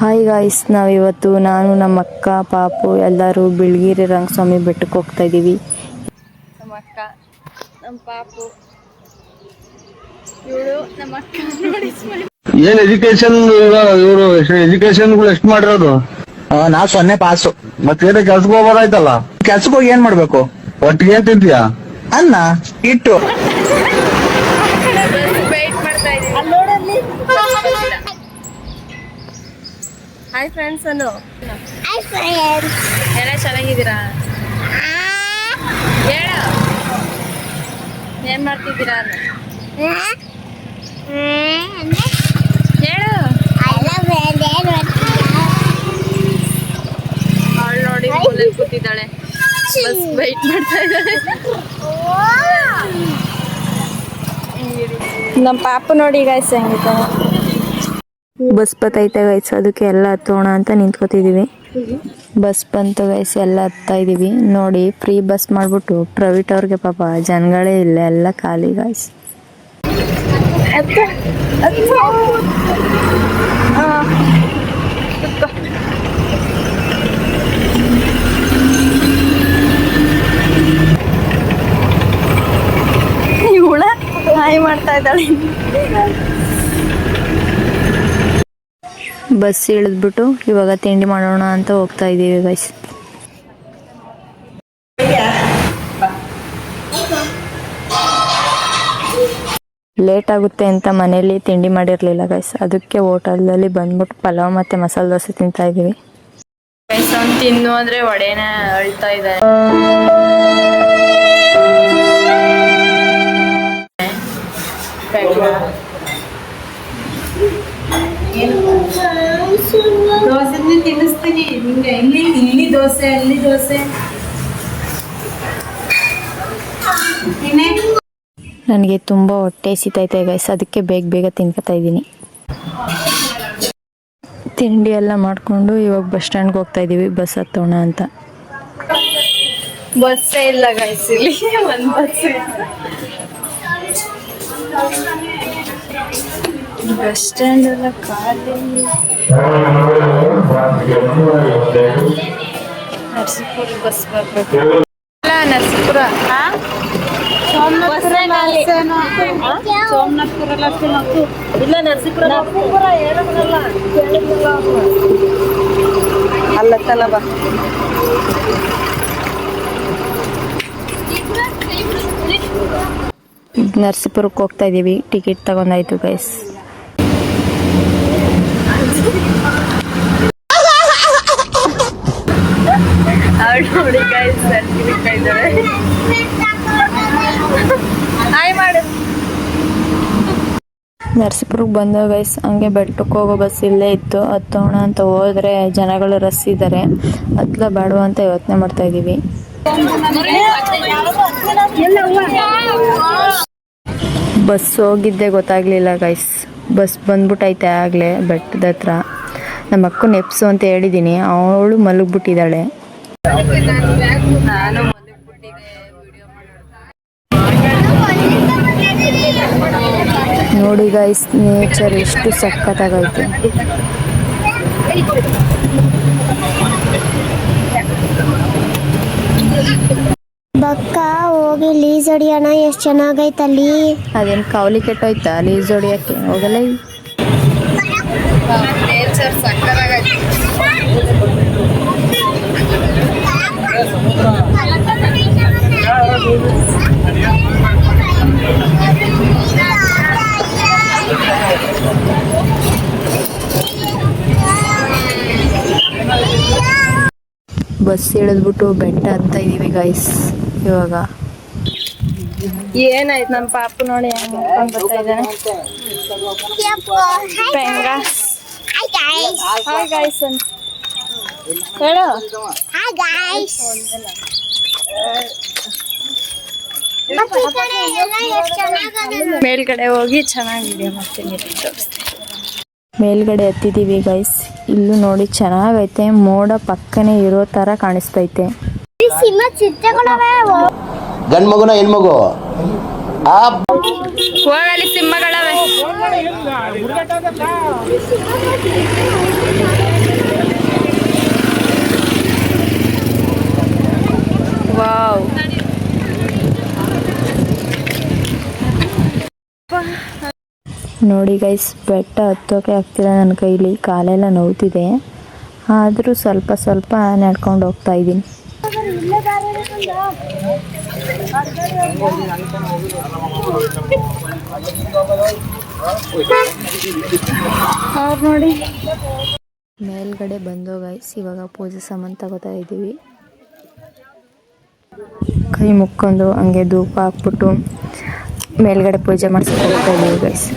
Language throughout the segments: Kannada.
ಹಾಯ್ ಗಾಯ್ಸ್, ನಾವಿವತ್ತು ನಾನು ನಮ್ಮ ಅಕ್ಕ ಪಾಪು ಎಲ್ಲರೂ ಬಿಳ್ಗಿರಿ ರಂಗಸ್ವಾಮಿ ಬೆಟ್ಟಕ್ಕೆ ಹೋಗ್ತಾ ಇದ್ದೀವಿ. ನಮ್ಮ ಅಕ್ಕ, ನಮ್ಮ ಪಾಪು, ಇವಳು ನಮ್ಮ ಅಕ್ಕ. ಏನ್ ಎಜುಕೇಶನ್ ಇವರು ಎಜುಕೇಶನ್ ಎಷ್ಟು ಮಾಡಿರೋದು? ನಾ 0 ಪಾಸು. ಮತ್ತೆ ಕೆಲ್ಸಕ್ಕೆ ಹೋಗೋದಾಯ್ತಲ್ಲ. ಕೆಲ್ಸಕ್ಕೆ ಹೋಗಿ ಏನ್ ಮಾಡ್ಬೇಕು? ಒಟ್ಟಿಗೆ ಏನ್ ತಿಂತೀಯಾ? ಅನ್ನ ಇಟ್ಟು ವೇಟ್ ಮಾಡ್ತಾ ಇದ್ದೀವಿ. ಹಾಯ್ ಫ್ರೆಂಡ್ಸ್ ಅನ್ನು. ಎಲ್ಲ ಚೆನ್ನಾಗಿದ್ದೀರಾ? ಹೇಳು, ಏನ್ ಮಾಡ್ತಿದ್ದೀರಾ? ಹೇಳು. ಅವಳು ನೋಡಿ ಮೂಲೆಯಲ್ಲಿ ಕೂತಿದ್ದಾಳೆ, ಬಸ್ ವೆಯ್ಟ್ ಮಾಡ್ತಾ ಇದ್ದಾಳೆ. ನಮ್ಮ ಪಾಪು ನೋಡಿ ಗಾಯ್ಸ್ ಹೆಂಗಿದ್ದಾನೆ. ಬಸ್ ಬತ್ತೈತೆ ಗೈಸ್, ಅದಕ್ಕೆ ಎಲ್ಲ ಹತ್ತೋಣ ಅಂತ ನಿಂತ್ಕೋತಿದ್ದೀವಿ. ಬಸ್ ಬಂತು ಗೈಸ್, ಎಲ್ಲ ಹತ್ತಾ ಇದ್ದೀವಿ. ನೋಡಿ, ಫ್ರೀ ಬಸ್ ಮಾಡಿಬಿಟ್ಟು ಪ್ರೈವೇಟ್ ಅವ್ರಿಗೆ ಪಾಪ ಜನಗಳೇ ಇಲ್ಲ, ಎಲ್ಲ ಖಾಲಿ ಗಾಯ್ಸ್. ಇವಳ ಹಾಯ್ ಮಾಡ್ತಾ ಇದ್ದಾಳೆ. ಬಸ್ ಇಳಿದ್ಬಿಟ್ಟು ಇವಾಗ ತಿಂಡಿ ಮಾಡೋಣ ಅಂತ ಹೋಗ್ತಾ ಇದ್ದೀವಿ ಗೈಸ್. ಲೇಟ್ ಆಗುತ್ತೆ ಅಂತ ಮನೇಲಿ ತಿಂಡಿ ಮಾಡಿರಲಿಲ್ಲ ಗೈಸ್, ಅದಕ್ಕೆ ಹೋಟೆಲಲ್ಲಿ ಬಂದ್ಬಿಟ್ಟು ಪಲಾವ್ ಮತ್ತು ಮಸಾಲೆ ದೋಸೆ ತಿಂತಾ ಇದ್ದೀವಿ. ಗೈಸ್ ಅವ್ನು ತಿನ್ನು ಅಂದರೆ ವಡೆನ ಅಳ್ತಾ ಇದೆ. ದೋಸೆ ತಿನ್ನಿಸ್ತೀನಿ ನಿಂಗೆ. ಇಲ್ಲಿ ದೋಸೆ, ಅಲ್ಲಿ ದೋಸೆ. ನನಗೆ ತುಂಬ ಹೊಟ್ಟೆ ಸಿತೈತೆ ಗೈಸ್, ಅದಕ್ಕೆ ಬೇಗ ಬೇಗ ತಿನ್ಕೋತಾ ಇದ್ದೀನಿ. ತಿಂಡಿ ಎಲ್ಲ ಮಾಡಿಕೊಂಡು ಇವಾಗ ಬಸ್ ಸ್ಟ್ಯಾಂಡ್ಗೆ ಹೋಗ್ತಾ ಇದ್ದೀವಿ ಬಸ್ ಹತ್ತೋಣ ಅಂತ. ಬಸ್ಸೇ ಇಲ್ಲ ಗೈಸ್, ಇಲ್ಲಿ ಒಂದು ಬಸ್ ಇಲ್ಲ. ಬಸ್ ಸ್ಟ್ಯಾಂಡ್ ಎಲ್ಲ ಖಾಲಿ. ನರಸೀಪುರ ಬಸ್ ಬರಬೇಕು. ನರಸೀಪುರ ಸೋಮನಾಥಪುರ ಇಲ್ಲ, ನರಸೀಪುರ ಅಲ್ಲತ್ತಲ್ಲ ಬಾ. ನರಸೀಪುರಕ್ಕೆ ಹೋಗ್ತಾ ಇದ್ದೀವಿ. ಟಿಕೆಟ್ ತಗೊಂಡಾಯ್ತು ಗೈಸ್. ಅವಳು ನೋಡಿ ಗೈಸ್ ನರಸೀಪುರಕ್ಕೆ ಇದ್ದಾಳೆ. ಹಾಯ್ ಮಾಡು. ನರಸೀಪುರಕ್ಕೆ ಬಂದ ಗೈಸ್, ಹಂಗೆ ಬೆಟ್ಟಕ್ಕೆ ಹೋಗೋ ಬಸ್ ಇಲ್ಲೇ ಇತ್ತು. ಹತ್ತೋಣ ಅಂತ ಹೋದರೆ ಜನಗಳು ರಸ್ ಇದ್ದಾರೆ, ಹತ್ತಲ ಬೇಡವಾ ಅಂತ ಯೋಚನೆ ಮಾಡ್ತಾ ಇದ್ದೀವಿ. ಬಸ್ ಹೋಗಿದ್ದೆ ಗೊತ್ತಾಗ್ಲಿಲ್ಲ ಗೈಸ್. ಬಸ್ ಬಂದ್ಬಿಟ್ಟೈತೆ ಆಗಲೇ ಬೆಟ್ಟದ ಹತ್ರ. ನಮ್ಮ ಅಕ್ಕ ನೆಪ್ಸು ಅಂತ ಹೇಳಿದ್ದೀನಿ, ಅವಳು ಮಲಗ್ಬಿಟ್ಟಿದ್ದಾಳೆ. ನಾನು ನೋಡಿ ಗೈಸ್, ನೇಚರ್ ಎಷ್ಟು ಸಖತ್ತಾಗೈತೆ. ಬಕ್ಕ ಹೋಗಿ ಲೀಸ್ ಹೊಡಿಯೋಣ, ಎಷ್ಟು ಚೆನ್ನಾಗೈತಲ್ಲಿ. ಅದೇನು ಕಾವಲಿ ಕೆಟ್ಟೋಯ್ತಾ ಲೀಸ್ ಹೊಡಿಯೋಕ್ಕೆ? ಹೋಗಲ್ಲ. ನೇಚರ್ ಸಕ್ಕತ್ತಾಗೈತೆ. ಬಸ್ ಇಳಿದ್ಬಿಟ್ಟು ಬೆಟ್ಟ ಹತ್ತಾ ಇದೀವಿ ಗೈಸ್. ಇವಾಗ ಏನಾಯ್ತು? ನಮ್ಮ ಪಾಪು ನೋಡಿ ಹೆಂಗ್ ಬರ್ತಾ ಇದ್ದಾನೆ. ಹಾಯ್ ಗೈಸ್ ಅಂತ ಹೇಳು. Hi guys. ಮೇಲ್ಗಡೆ ಹೋಗಿ ಚೆನ್ನಾಗಿದೆ ಮತ್ತೆ ತೋರಿಸ್ತೀನಿ. ಮೇಲ್ಗಡೆ ಹತ್ತಿದ್ದೀವಿ ಗೈಸ್. ಇಲ್ಲೂ ನೋಡಿ ಚೆನ್ನಾಗೈತೆ, ಮೋಡ ಪಕ್ಕನೆ ಇರೋ ಥರ ಕಾಣಿಸ್ತೈತೆ. ಗಂಡ್ ಮಗುನ ಹೆಣ್ಮಗು? ಹೋಗಲಿ, ಸಿಂಹಗಳವೆ. ನೋಡಿ ಗೈಸ್, ಬೆಟ್ಟ ಹತ್ತೋಕೆ ಆಗ್ತಿಲ್ಲ ನನ್ನ ಕೈಲಿ, ಕಾಲೆಲ್ಲ ನೋವ್ತಿದೆ. ಆದರೂ ಸ್ವಲ್ಪ ಸ್ವಲ್ಪ ನಡ್ಕೊಂಡು ಹೋಗ್ತಾ ಇದ್ದೀನಿ. ನೋಡಿ ಮೇಲ್ಗಡೆ ಬಂದೋ ಗೈಸ್, ಇವಾಗ ಪೂಜೆ ಸಾಮಾನು ತಗೋತಾ ಇದ್ದೀವಿ. ಕೈ ಮುಕ್ಕೊಂಡು ಹಂಗೆ ಧೂಪ ಹಾಕ್ಬಿಟ್ಟು ಮೇಲ್ಗಡೆ ಪೂಜೆ ಮಾಡ್ಸಕ್ಕೆ ಹೋಗ್ತಾ ಇದ್ದೀವಿ ಗೈಸ್.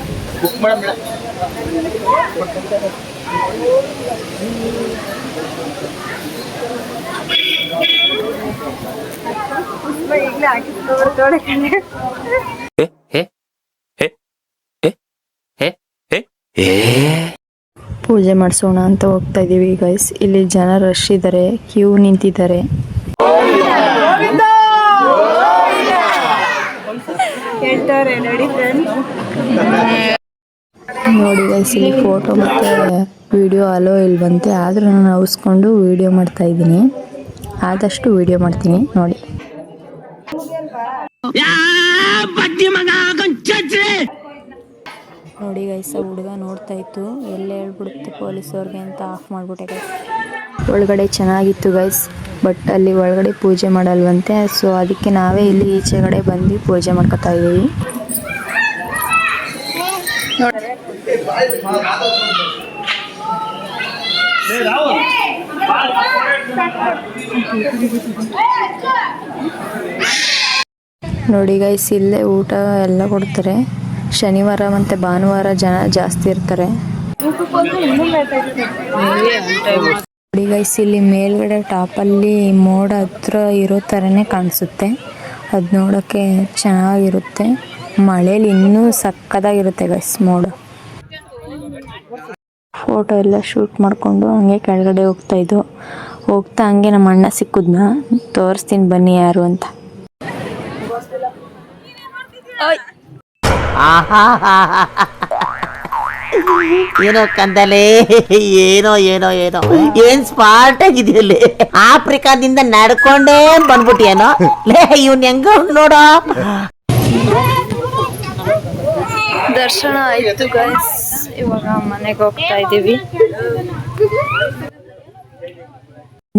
ಪೂಜೆ ಮಾಡಿಸೋಣ ಅಂತ ಹೋಗ್ತಾ ಇದೀವಿ ಗೈಸ್. ಇಲ್ಲಿ ಜನ ರಶ್ ಇದ್ದಾರೆ, ಕ್ಯೂ ನಿಂತಿದ್ದಾರೆ. ನೋಡಿ ಗೈಸ್, ಇಲ್ಲಿ ಫೋಟೋ ಮತ್ತೆ ವಿಡಿಯೋ ಅಲೋ ಇಲ್ವಂತೆ, ಆದ್ರೂ ನಾನು ಅವಸ್ಕೊಂಡು ವಿಡಿಯೋ ಮಾಡ್ತಾ ಇದ್ದೀನಿ. ಆದಷ್ಟು ವಿಡಿಯೋ ಮಾಡ್ತೀನಿ ನೋಡಿ. ನೋಡಿ ಗೈಸ್, ಹುಡುಗ ನೋಡ್ತಾ ಇತ್ತು, ಎಲ್ಲೇ ಹೇಳ್ಬಿಡುತ್ತೆ ಪೊಲೀಸವ್ರಿಗೆ ಅಂತ ಆಫ್ ಮಾಡ್ಬಿಟ್ಟೆ ಗೈಸ್. ಒಳಗಡೆ ಚೆನ್ನಾಗಿತ್ತು ಗೈಸ್, ಬಟ್ ಅಲ್ಲಿ ಒಳಗಡೆ ಪೂಜೆ ಮಾಡಲ್ವಂತೆ. ಸೊ ಅದಕ್ಕೆ ನಾವೇ ಇಲ್ಲಿ ಈಚೆಗಡೆ ಬಂದು ಪೂಜೆ ಮಾಡ್ಕೊತಾ ಇದ್ದೀವಿ. ನೋಡಿ ಗೈಸ್, ಇಲ್ಲೇ ಊಟ ಎಲ್ಲ ಕೊಡ್ತಾರೆ. ಶನಿವಾರ ಮತ್ತು ಭಾನುವಾರ ಜನ ಜಾಸ್ತಿ ಇರ್ತಾರೆ. ನೋಡಿ ಗೈಸ್, ಇಲ್ಲಿ ಮೇಲ್ಗಡೆ ಟಾಪಲ್ಲಿ ಮೋಡ ಹತ್ರ ಇರೋ ಥರನೇ ಕಾಣಿಸುತ್ತೆ. ಅದು ನೋಡೋಕ್ಕೆ ಚೆನ್ನಾಗಿರುತ್ತೆ. ಮಳೇಲಿ ಇನ್ನೂ ಸಕ್ಕದಾಗಿರುತ್ತೆ ಗೈಸ್ ಮೋಡ. ಫೋಟೋ ಎಲ್ಲ ಶೂಟ್ ಮಾಡಿಕೊಂಡು ಹಂಗೆ ಕೆಳಗಡೆ ಹೋಗ್ತಾ ಹಂಗೆ ನಮ್ಮ ಅಣ್ಣ ಸಿಕ್ಕಿದ್ನ, ತೋರಿಸ್ತೀನಿ ಬನ್ನಿ ಯಾರು ಅಂತ. ಏನೋ ಕಂದಲೆ, ಏನೋ ಏನೋ ಏನೋ ಏನ್ ಸ್ಮಾರ್ಟ್ ಆಗಿದೆಯಲ್ಲಿ. ಆಫ್ರಿಕಾದಿಂದ ನಡ್ಕೊಂಡೇ ಬಂದ್ಬಿಟ್ಟಿಯೇನೋ ಲೇ, ಇವ್ನ ಹೆಂಗ ನೋಡೋ. ದರ್ಶನ ಆಯ್ತು ಗೈಸ್, ಇವಾಗ ಮನೆಗೆ ಹೋಗ್ತಾ ಇದ್ದೀವಿ.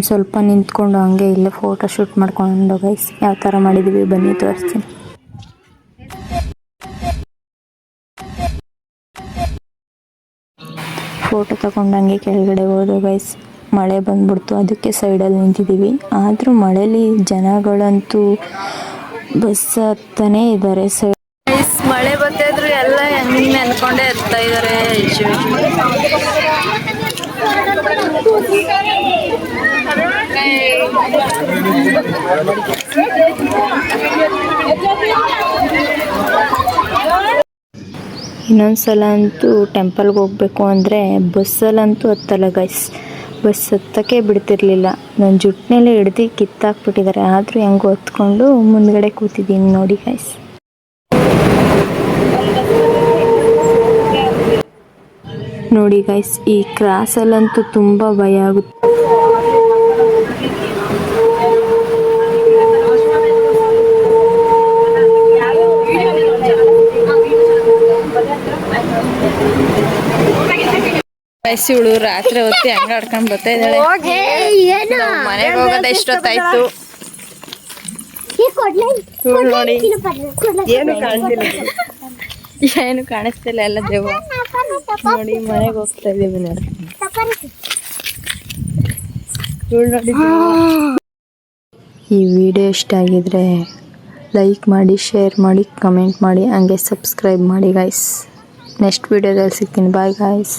ಸ್ವಲ್ಪ ನಿಂತ್ಕೊಂಡು ಹಂಗೆ ಇಲ್ಲೇ ಫೋಟೋ ಶೂಟ್ ಮಾಡ್ಕೊಂಡು ಗೈಸ್ ಯಾವ ಥರ ಮಾಡಿದ್ದೀವಿ ಬನ್ನಿ ತೋರಿಸ್ತೀನಿ. ಫೋಟೋ ತಗೊಂಡಂಗೆ ಕೆಳಗಡೆ ಹೋದೋ ಗೈಸ್, ಮಳೆ ಬಂದ್ಬಿಡ್ತು, ಅದಕ್ಕೆ ಸೈಡಲ್ಲಿ ನಿಂತಿದ್ದೀವಿ. ಆದರೂ ಮಳೇಲಿ ಜನಗಳಂತೂ ಬಸ್ ಹತ್ತಾನೇ ಇದ್ದಾರೆ. ಮಳೆ ಬರ್ತಾಯಿದ್ರು ಎಲ್ಲ ಹೆಂಗೆ ನೆನ್ಕೊಂಡೇ ಇರ್ತಾ ಇದ್ದಾರೆ. ಇನ್ನೊಂದ್ಸಲ ಅಂತೂ ಟೆಂಪಲ್ಗೆ ಹೋಗ್ಬೇಕು ಅಂದರೆ ಬಸ್ಸಲ್ಲಂತೂ ಹತ್ತಲ್ಲ ಗೈಸ್. ಬಸ್ ಹತ್ತಕ್ಕೆ ಬಿಡ್ತಿರ್ಲಿಲ್ಲ. ನನ್ನ ಜುಟ್ಟಿನೆಲ್ಲ ಹಿಡ್ದು ಕಿತ್ತಾಕ್ಬಿಟ್ಟಿದ್ದಾರೆ. ಆದರೂ ಹೆಂಗೋ ಹೊತ್ಕೊಂಡು ಮುಂದ್ಗಡೆ ಕೂತಿದ್ದೀನಿ ನೋಡಿ ಗೈಸ್. ನೋಡಿ ಗೈಸ್, ಈ ಕ್ರಾಸಲ್ಲಂತೂ ತುಂಬ ಭಯ ಆಗುತ್ತೆ. ಇವಳು ರಾತ್ರಿ ಹೊತ್ತಿ ಹಂಗ ಆಡ್ಕೊಂಡ್ ಬರ್ತಾ ಇದ್ದಾಳೆ. ಮನೆಗೆ ಹೋಗೋದ ಎಷ್ಟೊತ್ತಾಯ್ತು ನೋಡಿ. ಏನು ಕಾಣಿಸ್ತಿಲ್ಲ, ಎಲ್ಲ ದೇವ ನೋಡಿ. ಮನೆಗೆ ಹೋಗ್ತಾ ಇದೀವಿ ನೋಡಿ. ಈ ವಿಡಿಯೋ ಇಷ್ಟ ಆಗಿದ್ರೆ ಲೈಕ್ ಮಾಡಿ, ಶೇರ್ ಮಾಡಿ, ಕಮೆಂಟ್ ಮಾಡಿ, ಹಂಗೆ ಸಬ್ಸ್ಕ್ರೈಬ್ ಮಾಡಿ ಗೈಸ್. ನೆಕ್ಸ್ಟ್ ವಿಡಿಯೋದಲ್ಲಿ ಸಿಗ್ತೀನಿ. Bye guys.